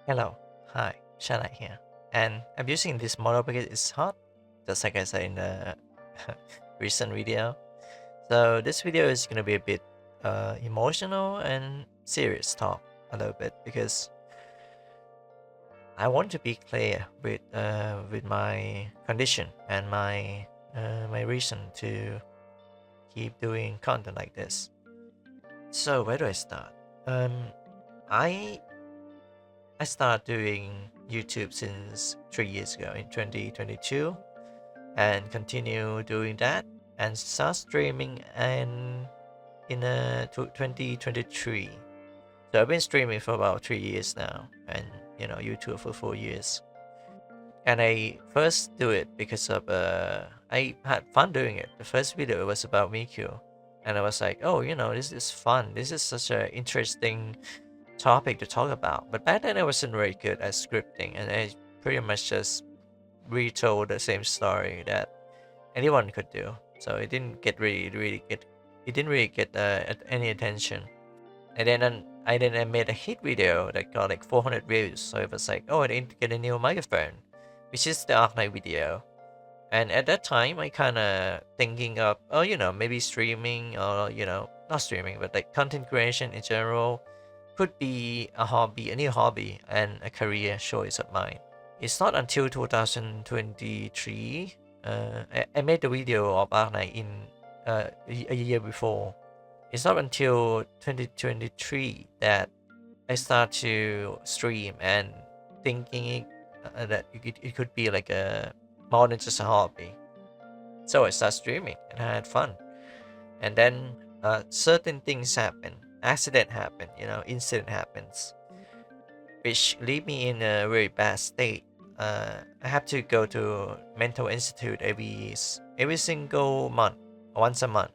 Hello, hi, Shanai here. And I'm using this model because it's hot, just like I said in the recent video. So this video is gonna be a bit emotional and serious talk a little bit because I want to be clear with my condition and my reason to keep doing content like this. So where do I start? Um, I I started doing YouTube since 3 years ago in 2022 and continue doing that and start streaming and in 2023. So I've been streaming for about 3 years now and YouTube for 4 years. And I first do it because of I had fun doing it. The first video was about Miku and I was like, oh, this is fun. This is such an interesting topic to talk about. But back then I wasn't very good at scripting and I pretty much just retold the same story that anyone could do. So it didn't get it didn't really get any attention. And then I made a hit video that got like 400 views. So it was like, oh, I need to get a new microphone, which is the Arknight video. And at that time, I kind of thinking of, oh, maybe streaming or, not streaming, but like content creation in general could be a hobby, a new hobby, and a career choice of mine. It's not until 2023, I made the video of Arknight in a year before. It's not until 2023 that I start to stream and thinking that it could be like a more than just a hobby. So I start streaming and I had fun. And then certain things happen, accident happen, incident happens, which leave me in a very bad state. I have to go to mental institute every single month, once a month.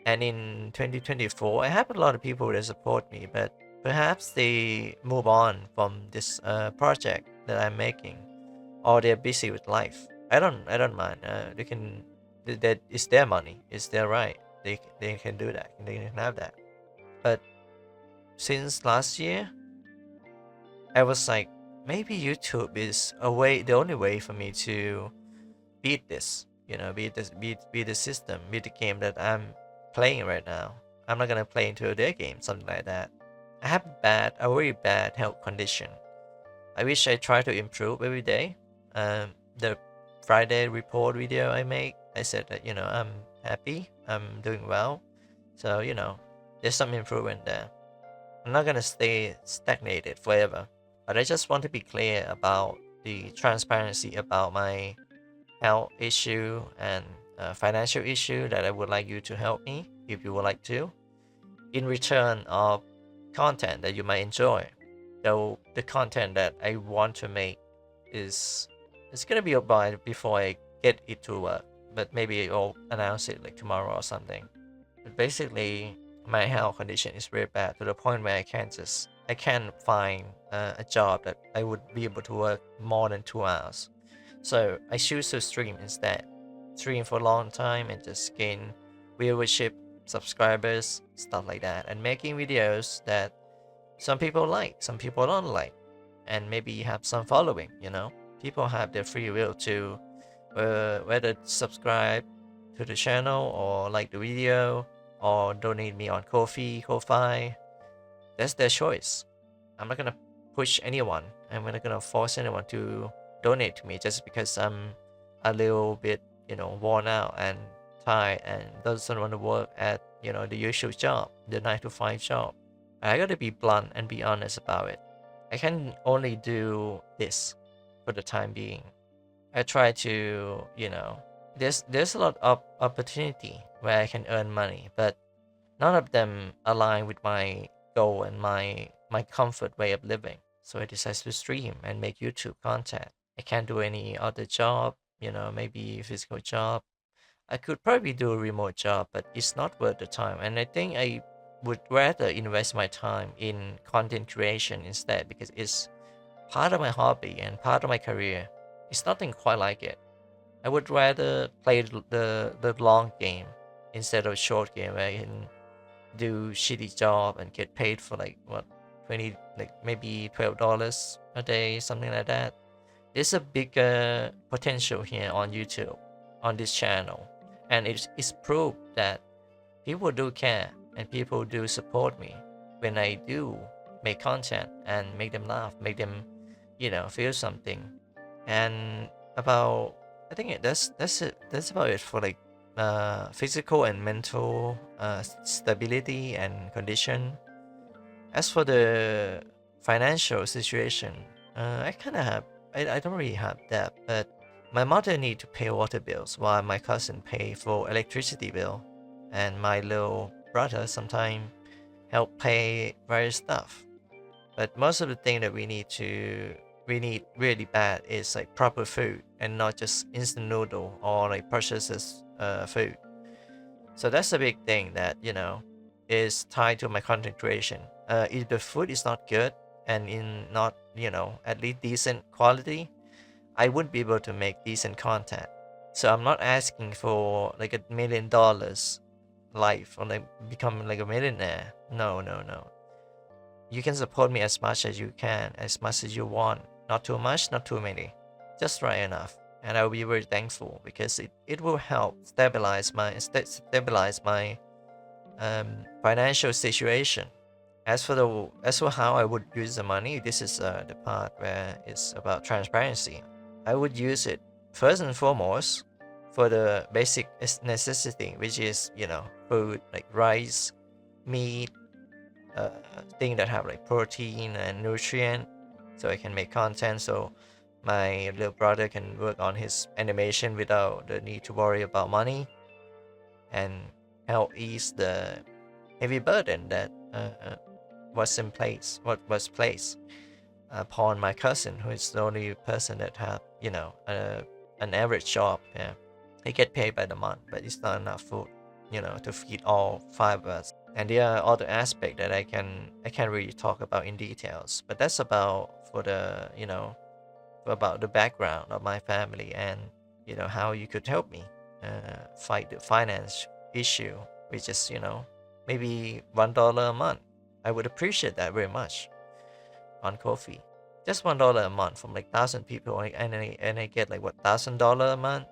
And in 2024, I have a lot of people that support me, but perhaps they move on from this project that I'm making, or they're busy with life. I don't mind. They can. That is their money. It's their right. They can do that. They can have that. But since last year, I was like, maybe YouTube is the only way for me to beat this. Beat the system, beat the game that I'm playing right now. I'm not gonna play into their game, something like that. I have a very bad health condition. I wish I try to improve every day. The Friday report video I make, I said that I'm happy, I'm doing well. So there's some improvement there. I'm not gonna stay stagnated forever, but I just want to be clear about the transparency about my health issue and financial issue that I would like you to help me if you would like to, in return of content that you might enjoy. Though the content that I want to make is it's gonna be about before I get it to work, but maybe I'll announce it like tomorrow or something. But basically, my health condition is very bad to the point where I can't find a job that I would be able to work more than 2 hours. So I choose to stream instead. Stream for a long time and just gain viewership, subscribers, stuff like that, and making videos that some people like, some people don't like, and maybe you have some following. People have their free will to whether subscribe to the channel or like the video or donate me on Ko-fi. That's their choice. I'm not gonna push anyone. I'm not gonna force anyone to donate to me just because I'm a little bit, worn out and tired and doesn't want to work at, the usual job, the 9 to 5 job. I gotta be blunt and be honest about it. I can only do this for the time being. I try to, there's a lot of opportunity where I can earn money, but none of them align with my goal and my comfort way of living. So I decided to stream and make YouTube content. I can't do any other job, maybe physical job. I could probably do a remote job, but it's not worth the time. And I think I would rather invest my time in content creation instead because it's part of my hobby and part of my career. It's nothing quite like it. I would rather play the long game instead of short game where I can do shitty job and get paid for like what 20 like maybe $12 a day, something like that. There's a bigger potential here on YouTube, on this channel, and it's proof that people do care and people do support me when I do make content and make them laugh, make them, feel something. And about, I think that's it. That's about it for like physical and mental stability and condition. As for the financial situation, I kind of have, I don't really have that, but my mother need to pay water bills while my cousin pay for electricity bill, and my little brother sometimes help pay various stuff. But most of the thing that we need really bad is like proper food and not just instant noodle or like processed food. So that's a big thing that is tied to my content creation. If the food is not good and in not at least decent quality, I wouldn't be able to make decent content. So I'm not asking for like $1 million life or like becoming like a millionaire. No, no, no. You can support me as much as you can, as much as you want. Not too much, not too many. Just right enough. And I will be very thankful because it will help stabilize my financial situation. As for how I would use the money, this is the part where it's about transparency. I would use it first and foremost for the basic necessity, which is food like rice, meat, uh, thing that have like protein and nutrient, so I can make content. So my little brother can work on his animation without the need to worry about money, and help ease the heavy burden that what was placed upon my cousin, who is the only person that had an average job. Yeah, he get paid by the month, but it's not enough food, to feed all five of us. And there are other aspects that I can't really talk about in details, but that's about for the about the background of my family, and how you could help me fight the finance issue, which is maybe $1 a month. I would appreciate that very much on coffee. Just $1 a month from like 1,000 people, and I get like what, $1,000 a month.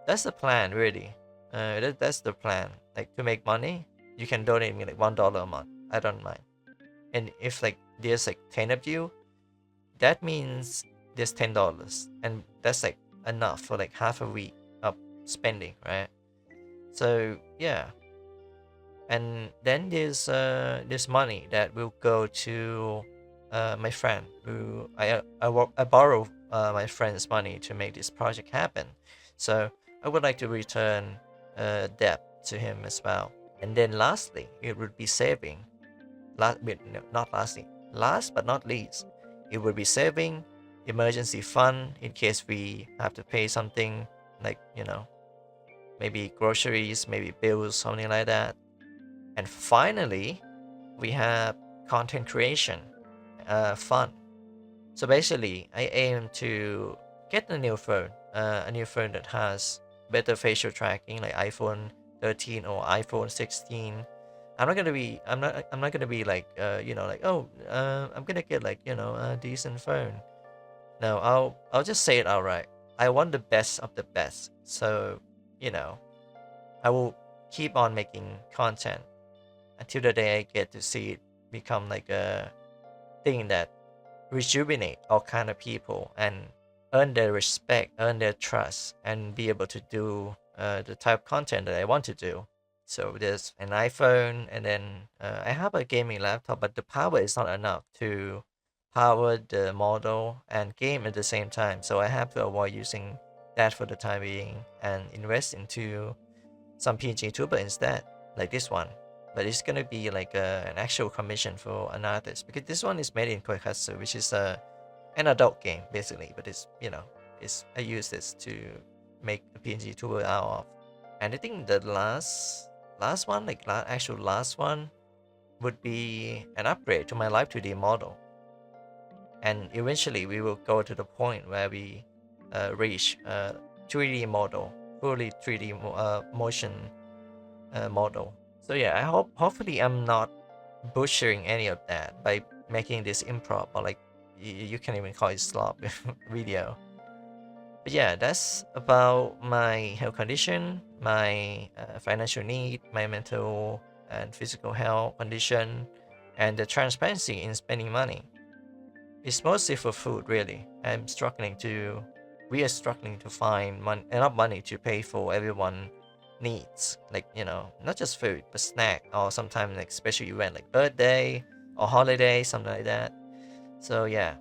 That's the plan, really. That's the plan. Like, to make money, you can donate me like $1 a month. I don't mind. And if like there's like 10 of you, that means there's $10, and that's like enough for like half a week of spending, right? So yeah, and then there's money that will go to my friend, who I borrow my friend's money to make this project happen. So I would like to return debt to him as well. And then lastly, it would be saving. No, not lastly. Last but not least, it would be saving emergency fund in case we have to pay something like maybe groceries, maybe bills, something like that. And finally, we have content creation fund. So basically, I aim to get a new phone that has better facial tracking, like iPhone 13 or iPhone 16. I'm not gonna be like like, oh, I'm gonna get like a decent phone. No, I'll just say it outright. I want the best of the best. So you know I will keep on making content until the day I get to see it become like a thing that rejuvenate all kind of people and earn their respect, earn their trust, and be able to do the type of content that I want to do. So there's an iPhone, and then I have a gaming laptop, but the power is not enough to power the model and game at the same time. So I have to avoid using that for the time being and invest into some PNG tuber instead, like this one. But it's gonna be like an actual commission for an artist, because this one is made in Koikatsu, which is an adult game basically. But it's I use this to make the PNG tuber out of. And I think the last one, like actual last one, would be an upgrade to my Live 2D model. And eventually we will go to the point where we reach 3D model, fully 3D motion model. So yeah, I hopefully I'm not butchering any of that by making this improv or like you can't even call it slop video. But yeah, that's about my health condition, my financial need, my mental and physical health condition, and the transparency in spending money. It's mostly for food, really. We are struggling to find enough money to pay for everyone needs, like, not just food, but snack, or sometimes like special event like birthday or holiday, something like that. So yeah,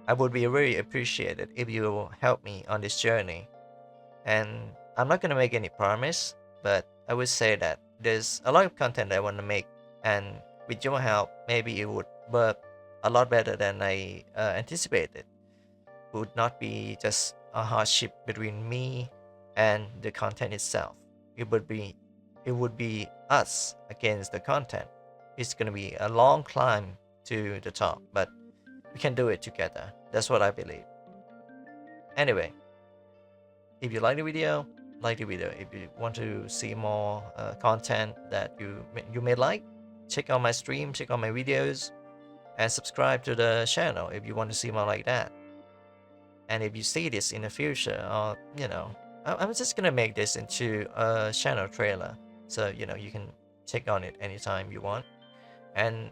I would be really appreciated if you help me on this journey. And I'm not gonna make any promise, but I would say that there's a lot of content I want to make, and with your help, maybe it would work a lot better than I anticipated. It would not be just a hardship between me and the content itself. It would be, it would be us against the content. It's gonna be a long climb to the top, but we can do it together. That's what I believe. Anyway, if you like the video, like the video. If you want to see more content that you may like, check out my stream, check out my videos, and subscribe to the channel if you want to see more like that. And if you see this in the future, or I'm just gonna make this into a channel trailer, so you can check on it anytime you want. And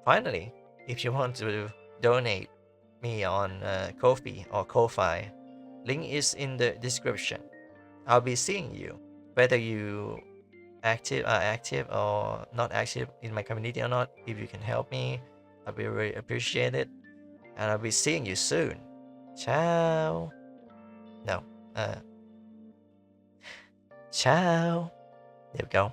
finally, if you want to donate me on Ko-fi or Ko-fi, link is in the description. I'll be seeing you, whether you are active or not active in my community or not. If you can help me, I'll be really appreciated, and I'll be seeing you soon. Ciao. No, uh, ciao. There we go.